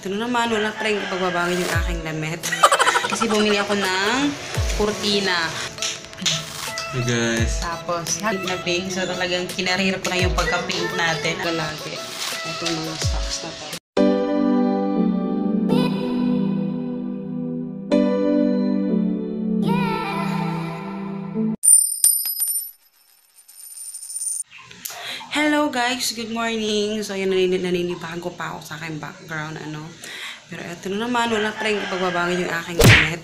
ito na naman, wala pa rin ipagbabago yung aking damit. Kasi bumili ako ng kurtina. Hey guys. Tapos, na pink. So, talagang kinarir ko na yung pagka-pink natin. Lagi. Itong mga stocks na to. Hello guys, good morning. So ayan, naninibahan ko pa ako sa aking background, Pero eto na naman, wala pa rin ipagbabago yung aking init.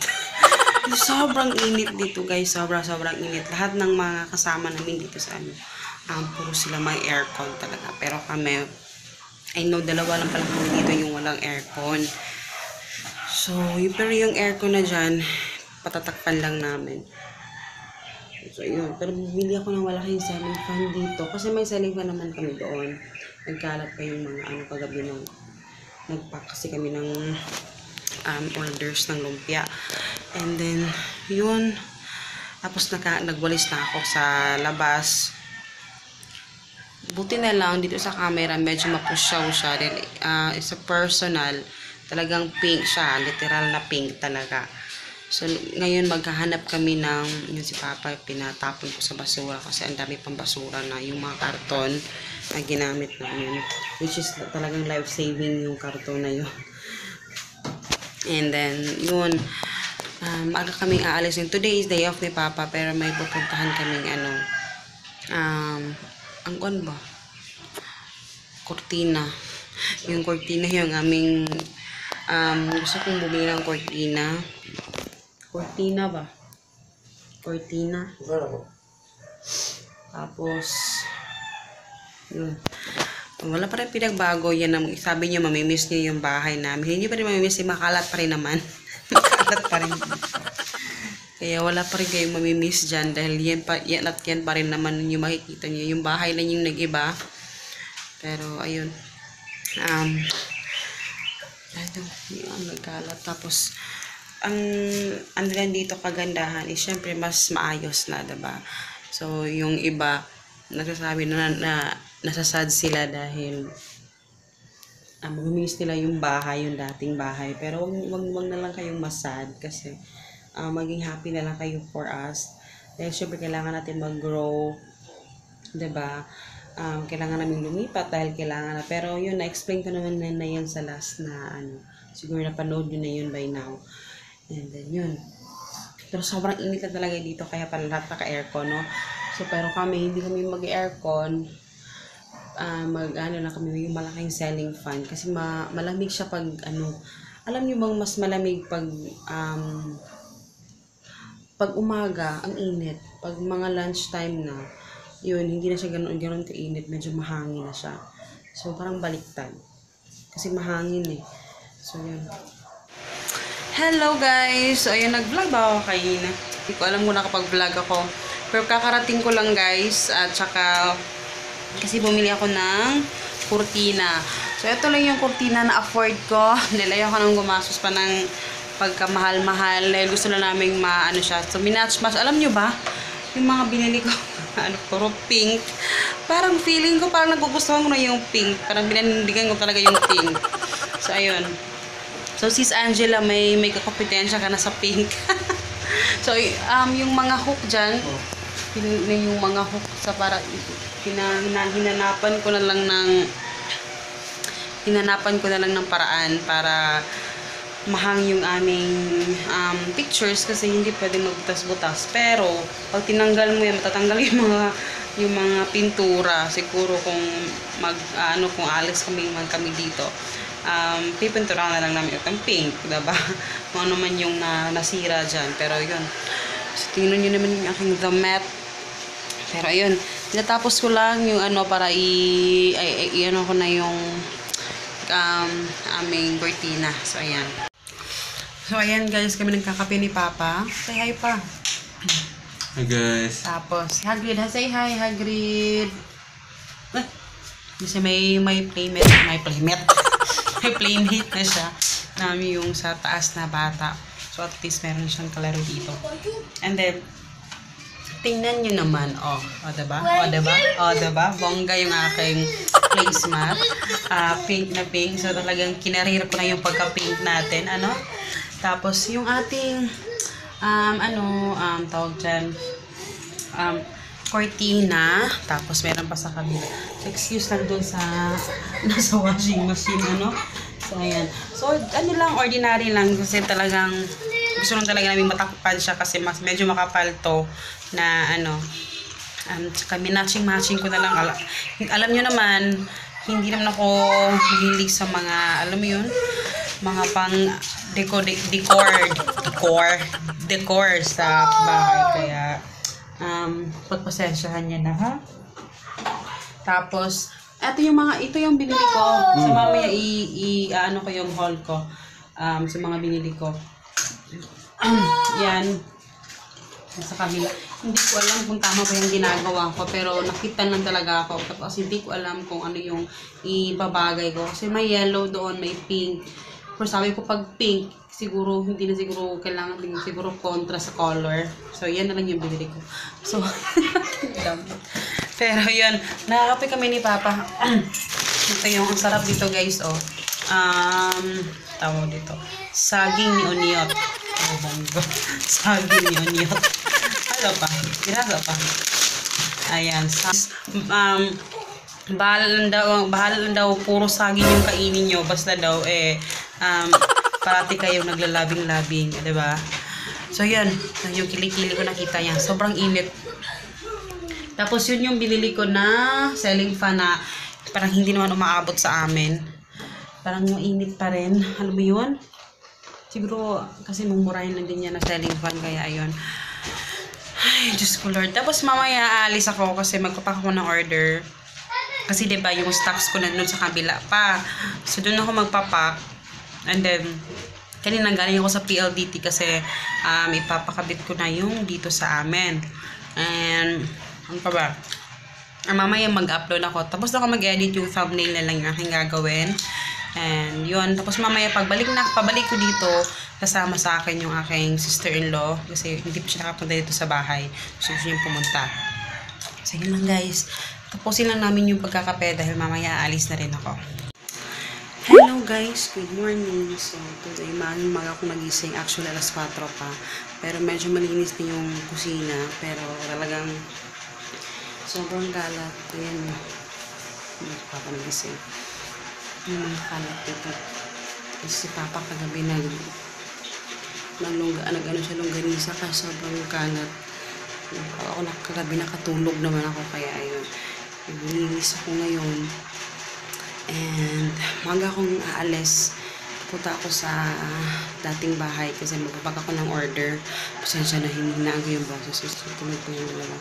Sobrang init dito guys, sobrang init. Lahat ng mga kasama namin dito sa puro sila may aircon talaga. Pero kami, I know, dalawa lang pala kami dito yung walang aircon. So, pero yung aircon na dyan, patatakpan lang namin. So, yun. Pero bumili ako ng malaking ceiling fan dito. Kasi may ceiling fan naman kami doon. Nagkalat pa yung mga kagabi nung nagpack kasi kami ng orders ng lumpia. And then, yun. Tapos nagwalis na ako sa labas. Buti na lang dito sa camera, medyo mapusyaw siya. Then, it's a personal. Talagang pink siya. Literal na pink talaga. So, ngayon maghahanap kami ng, yun si Papa, pinatapon ko sa basura kasi ang dami pang basura na yung mga karton na ginamit namin. Which is talagang life-saving yung karton na yun. And then, yun, maaga kaming aalis. Today is day off ni Papa, pero may pupuntahan kaming, ang ba? Cortina. Yung cortina yung aming, gusto kong bumili ng cortina. Cortina ba? Cortina. Tapos, yun. Wala pa rin pinagbago. Yan, sabi niyo, mamimiss niyo yung bahay namin. Hindi pa rin mamimiss, makalat pa rin naman. Makalat pa rin. Kaya wala pa rin kayong mamimiss dyan. Dahil yan pa rin naman yung makikita niyo. Yung bahay lang yung nag-iba. Pero, ayun. Nagkalat. Tapos, ang lang dito kagandahan is syempre mas maayos na, diba? So, yung iba, nagsasabi na nasasad sila dahil mamimiss nila yung bahay, yung dating bahay. Pero wag na lang kayong masad kasi maging happy na lang kayo for us. Dahil syempre kailangan natin mag-grow, diba? Kailangan namin lumipat dahil kailangan na. Pero yun, na-explain ko naman na yan sa last na siguro napanood yun na yun by now. And then yun. Pero sobrang init na talaga dito kaya pala lahat naka-aircon, no? So pero kami, hindi kami mag-aircon. Na kami yung malaking ceiling fan kasi malamig siya pag alam niyo bang mas malamig pag umaga ang init. Pag mga lunchtime na, yun, hindi na siya ganoon kainit, medyo mahangin na siya. So parang baliktad. Kasi mahangin eh. So yun. Hello guys! So, ayun, nag-vlog ba ako kanina? Hindi ko alam kung nakapag-vlog ako. Pero kakarating ko lang guys. At saka, kasi bumili ako ng kurtina. So, ito lang yung kurtina na afford ko. Dahil ayaw ko nang gumasos pa ng pagkamahal-mahal. Dahil gusto na namin siya. So, minatch-match. Alam nyo ba? Yung mga binili ko, puro pink. Parang feeling ko, parang nagugustuhan ko na yung pink. Parang binanindigan ko talaga yung pink. So, ayun. So, sis Angela, may kakompetensya ka na sa pink. So, yung mga hook dyan, yung mga hook sa para, hinanapan ko na lang ng paraan para mahang yung aming pictures kasi hindi pwede magbutas-butas. Pero, pag tinanggal mo yan, matatanggal yung mga pintura. Siguro kung kung alis kami dito. Pipinturahan na lang namin itong pink, diba? Kung ano man yung nasira dyan. Pero yun. So, tingnan nyo naman yung aking damit. Pero yun. Tinatapos ko lang yung para ko na yung aming cortina. So, ayan. So, ayan guys. Kami nagkakape ni Papa. Say hi pa. Hi guys. Tapos, Hagrid. Say hi, Hagrid. Kasi may playmate. May playmate na siya. Namin yung sa taas na bata. So, at least meron siyang kalaro dito. And then, Tingnan nyo naman, oh. O, diba? O, diba? O, diba? Bongga yung aking placemat. Pink na pink. So, talagang kinarir ko na yung pagka-pink natin. Ano? Tapos, yung ating, tawag dyan, cortina. Tapos, meron pa sa kabila. So, excuse lang dun sa, nasa washing machine, ano? So, ayan. So, ano lang, ordinary lang. Kasi talagang, gusto lang talaga namin matakpan siya kasi medyo makapal to na tsaka minatching ko na lang. Alam nyo naman, hindi naman ako mahilig sa mga, alam mo yun, mga pang decor sa bahay. Kaya, pagpasensyahan niya na, ha? Tapos, ito yung binili ko. So, mamaya ano ko yung haul ko sa mga binili ko. Yan. Sa kabila. Hindi ko alam kung tama pa yung ginagawa ko. Pero nakita lang talaga ako. Tapos hindi ko alam kung ano yung ibabagay ko. Kasi may yellow doon, may pink. Pero sabi ko pag pink, siguro, hindi na siguro kailangan din siguro kontra sa color. So, yan na lang yung binili ko. So, pero yun, nakakape kami ni Papa. Ito yung, ang sarap dito guys, oh. Tawag dito. Saging ni Oniot. Oh, bonggo. Saging ni Oniot. Ano pa? Ginasa pa. Ayan. Bahala lang daw, puro saging yung kainin nyo. Basta daw, parati kayong naglalabing-labing. Diba? So, yun. Yung kilikili ko nakita yan. Sobrang init. Tapos, yun yung binili ko na ceiling fan na parang hindi naman umaabot sa amin. Parang yung init pa rin. Alam mo yun? Siguro, kasi mumurahin lang din yan na ceiling fan. Kaya, ayun. Ay, Diyos ko Lord. Tapos, mamaya aalis ako kasi magpapak ako ng order. Kasi, diba, yung stocks ko nandun sa kabila pa. So, dun ako magpapak. And then, kanina galing ako sa PLDT kasi ipapakabit ko na yung dito sa amin. And, ano pa ba? Mamaya mag-upload ako. Tapos ako mag-edit yung thumbnail na lang yung aking gagawin. And yun. Tapos mamaya pabalik ko dito, kasama sa akin yung aking sister-in-law. Kasi hindi pa siya nakapunta dito sa bahay. Gusto niya pumunta. So yun lang guys. Tapusin lang namin yung pagkakape dahil mamaya aalis na rin ako. Hello guys, good morning. So today, maga ako nagising. Actually alas 4 pa. Pero medyo malinis na yung kusina. Pero talagang sobrang kalat. Ayan. Hindi ko pa nagising. Yung mga kalat dito. Kasi si Papa kagabi nag-ano siya longganisa kasi sobrang kalat. Ako kagabi nakatulog naman ako kaya ayun. Nilinis ako ngayon. And maga akong aalis. Punta ako sa dating bahay kasi magpapag ako ng order. Pasensya na hinihinaan ko yung boses. Tulog ko yung dalawa.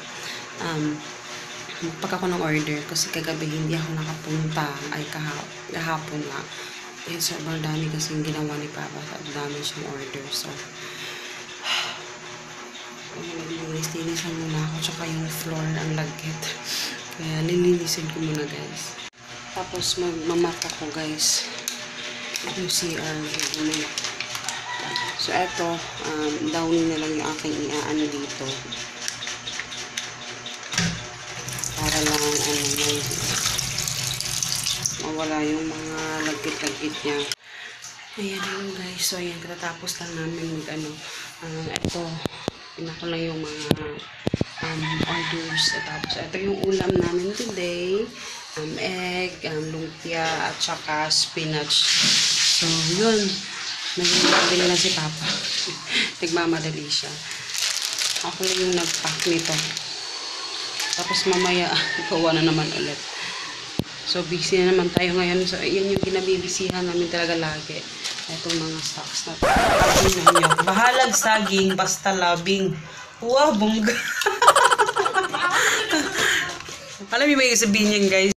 Magpapag ako ng order kasi kagabi hindi ako nakapunta. Ay kahapon na. Eh, sobrang dami kasi yung ginawa ni Papa. At dami siyang order. So, linis-linisan muna ako. Tsaka yung floor ang lagkit. Kaya lilinisin ko muna guys. Tapos magmamak ako guys. Yung CR. So eto, downin na lang yung aking iaano dito. Para lang mawala yung mga lagkit-lagkit niya. Ayan yun guys. So ayan, katatapos lang namin eto, pinako lang yung mga orders. Tapos ito yung ulam namin today. Egg, lumpia, at saka spinach. So, yun. Nagmamabili na si Papa. Nagmamadali siya. Ako lang yung nag-pack nito. Tapos mamaya, ikawa na naman ulit. So, busy na naman tayo ngayon. So, yan yung ginabibisihan namin talaga lagi. Itong mga stocks na ito. Bahalag saging, basta labing. Wow, bongga. Alam mo ba yung sabihin yan, guys?